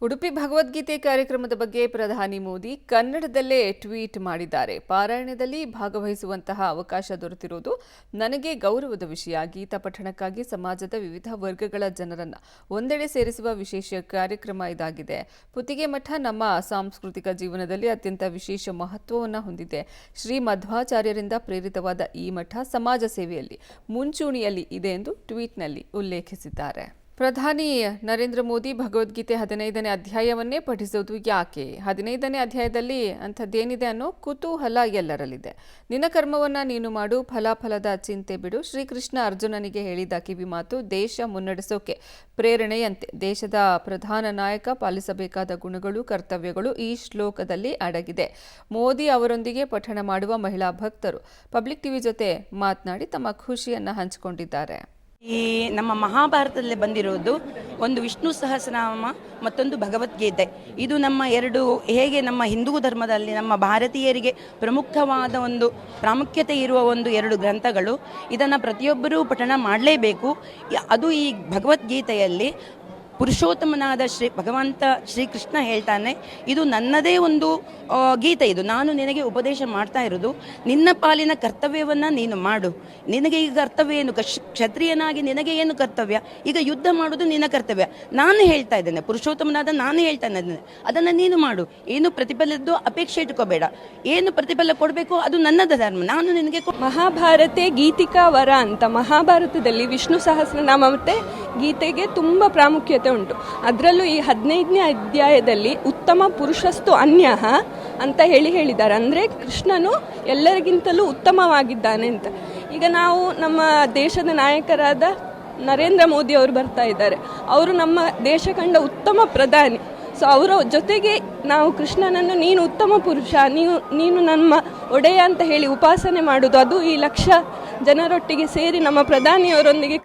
ಉಡುಪಿ ಭಗವದ್ಗೀತೆ ಕಾರ್ಯಕ್ರಮದ ಬಗ್ಗೆ ಪ್ರಧಾನಿ ಮೋದಿ ಕನ್ನಡದಲ್ಲೇ ಟ್ವೀಟ್ ಮಾಡಿದ್ದಾರೆ. ಪಾರಾಯಣದಲ್ಲಿ ಭಾಗವಹಿಸುವಂತಹ ಅವಕಾಶ ದೊರೆತಿರುವುದು ನನಗೆ ಗೌರವದ ವಿಷಯ. ಗೀತಾ ಪಠಣಕ್ಕಾಗಿ ಸಮಾಜದ ವಿವಿಧ ವರ್ಗಗಳ ಜನರನ್ನ ಒಂದೆಡೆ ಸೇರಿಸುವ ವಿಶೇಷ ಕಾರ್ಯಕ್ರಮ ಇದಾಗಿದೆ. ಪುತ್ತಿಗೆ ಮಠ ನಮ್ಮ ಸಾಂಸ್ಕೃತಿಕ ಜೀವನದಲ್ಲಿ ಅತ್ಯಂತ ವಿಶೇಷ ಮಹತ್ವವನ್ನು ಹೊಂದಿದೆ. ಶ್ರೀ ಮಧ್ವಾಚಾರ್ಯರಿಂದ ಪ್ರೇರಿತವಾದ ಈ ಮಠ ಸಮಾಜ ಸೇವೆಯಲ್ಲಿ ಮುಂಚೂಣಿಯಲ್ಲಿ ಇದೆ ಎಂದು ಟ್ವೀಟ್ನಲ್ಲಿ ಉಲ್ಲೇಖಿಸಿದ್ದಾರೆ. ಪ್ರಧಾನಿ ನರೇಂದ್ರ ಮೋದಿ ಭಗವದ್ಗೀತೆ 15ನೇ ಅಧ್ಯಾಯವನ್ನೇ ಪಠಿಸುವುದು ಯಾಕೆ? 15ನೇ ಅಧ್ಯಾಯದಲ್ಲಿ ಅಂಥದ್ದೇನಿದೆ ಅನ್ನೋ ಕುತೂಹಲ ಎಲ್ಲರಲ್ಲಿದೆ. ನಿನ್ನ ಕರ್ಮವನ್ನ ನೀನು ಮಾಡು, ಫಲಾಫಲದ ಚಿಂತೆ ಬಿಡು. ಶ್ರೀಕೃಷ್ಣ ಅರ್ಜುನನಿಗೆ ಹೇಳಿದ ಕಿವಿ ಮಾತು ದೇಶ ಮುನ್ನಡೆಸೋಕೆ ಪ್ರೇರಣೆಯಂತೆ. ದೇಶದ ಪ್ರಧಾನ ನಾಯಕ ಪಾಲಿಸಬೇಕಾದ ಗುಣಗಳು, ಕರ್ತವ್ಯಗಳು ಈ ಶ್ಲೋಕದಲ್ಲಿ ಅಡಗಿದೆ. ಮೋದಿ ಅವರೊಂದಿಗೆ ಪಠಣ ಮಾಡುವ ಮಹಿಳಾ ಭಕ್ತರು ಪಬ್ಲಿಕ್ ಟಿವಿ ಜೊತೆ ಮಾತನಾಡಿ ತಮ್ಮ ಖುಷಿಯನ್ನ ಹಂಚಿಕೊಂಡಿದ್ದಾರೆ. ಈ ನಮ್ಮ ಮಹಾಭಾರತದಲ್ಲಿ ಬಂದಿರೋದು ಒಂದು ವಿಷ್ಣು ಸಹಸ್ರನಾಮ, ಮತ್ತೊಂದು ಭಗವದ್ಗೀತೆ. ಇದು ನಮ್ಮ ಎರಡು, ಹೇಗೆ ನಮ್ಮ ಹಿಂದೂ ಧರ್ಮದಲ್ಲಿ ನಮ್ಮ ಭಾರತೀಯರಿಗೆ ಪ್ರಮುಖವಾದ ಒಂದು ಪ್ರಾಮುಖ್ಯತೆ ಇರುವ ಒಂದು ಎರಡು ಗ್ರಂಥಗಳು. ಇದನ್ನು ಪ್ರತಿಯೊಬ್ಬರೂ ಪಠಣ ಮಾಡಲೇಬೇಕು. ಅದು ಈ ಭಗವದ್ಗೀತೆಯಲ್ಲಿ ಪುರುಷೋತ್ತಮನಾದ ಭಗವಂತ ಶ್ರೀಕೃಷ್ಣ ಹೇಳ್ತಾನೆ, ಇದು ನನ್ನದೇ ಒಂದು ಗೀತೆ, ಇದು ನಾನು ನಿನಗೆ ಉಪದೇಶ ಮಾಡ್ತಾ ಇರೋದು. ನಿನ್ನ ಪಾಲಿನ ಕರ್ತವ್ಯವನ್ನು ನೀನು ಮಾಡು. ನಿನಗೆ ಈಗ ಕರ್ತವ್ಯ ಏನು? ಕ್ಷತ್ರಿಯನಾಗಿ ನಿನಗೆ ಏನು ಕರ್ತವ್ಯ? ಈಗ ಯುದ್ಧ ಮಾಡೋದು ನಿನ್ನ ಕರ್ತವ್ಯ. ನಾನು ಹೇಳ್ತಾ ಇದ್ದೇನೆ, ಪುರುಷೋತ್ತಮನಾದ ನಾನು ಹೇಳ್ತಾ ಇದ್ದೇನೆ, ಅದನ್ನು ನೀನು ಮಾಡು. ಏನು ಪ್ರತಿಫಲದ್ದು ಅಪೇಕ್ಷೆ ಇಟ್ಕೋಬೇಡ. ಏನು ಪ್ರತಿಫಲ ಕೊಡಬೇಕು ಅದು ನನ್ನದ ಧರ್ಮ, ನಾನು ನಿನಗೆ ಮಹಾಭಾರತೆ ಗೀತಿಕಾ ವರ ಅಂತ. ಮಹಾಭಾರತದಲ್ಲಿ ವಿಷ್ಣು ಸಹಸ್ರನಾಮ ಮತ್ತು ಗೀತೆಗೆ ತುಂಬ ಪ್ರಾಮುಖ್ಯತೆ ಉಂಟು. ಅದರಲ್ಲೂ ಈ 15ನೇ ಅಧ್ಯಾಯದಲ್ಲಿ ಉತ್ತಮ ಪುರುಷಸ್ತು ಅನ್ಯಃ ಅಂತ ಹೇಳಿದ್ದಾರೆ. ಅಂದರೆ ಕೃಷ್ಣನು ಎಲ್ಲರಿಗಿಂತಲೂ ಉತ್ತಮವಾಗಿದ್ದಾನೆ ಅಂತ. ಈಗ ನಾವು ನಮ್ಮ ದೇಶದ ನಾಯಕರಾದ ನರೇಂದ್ರ ಮೋದಿ ಅವರು ಬರ್ತಾ ಇದ್ದಾರೆ. ಅವರು ನಮ್ಮ ದೇಶ ಕಂಡ ಉತ್ತಮ ಪ್ರಧಾನಿ. ಸೊ ಅವರ ಜೊತೆಗೆ ನಾವು ಕೃಷ್ಣನನ್ನು ನೀನು ಉತ್ತಮ ಪುರುಷ, ನೀನು ನಮ್ಮ ಒಡೆಯ ಅಂತ ಹೇಳಿ ಉಪಾಸನೆ ಮಾಡೋದು, ಅದು ಈ ಲಕ್ಷ ಜನರೊಟ್ಟಿಗೆ ಸೇರಿ ನಮ್ಮ ಪ್ರಧಾನಿಯವರೊಂದಿಗೆ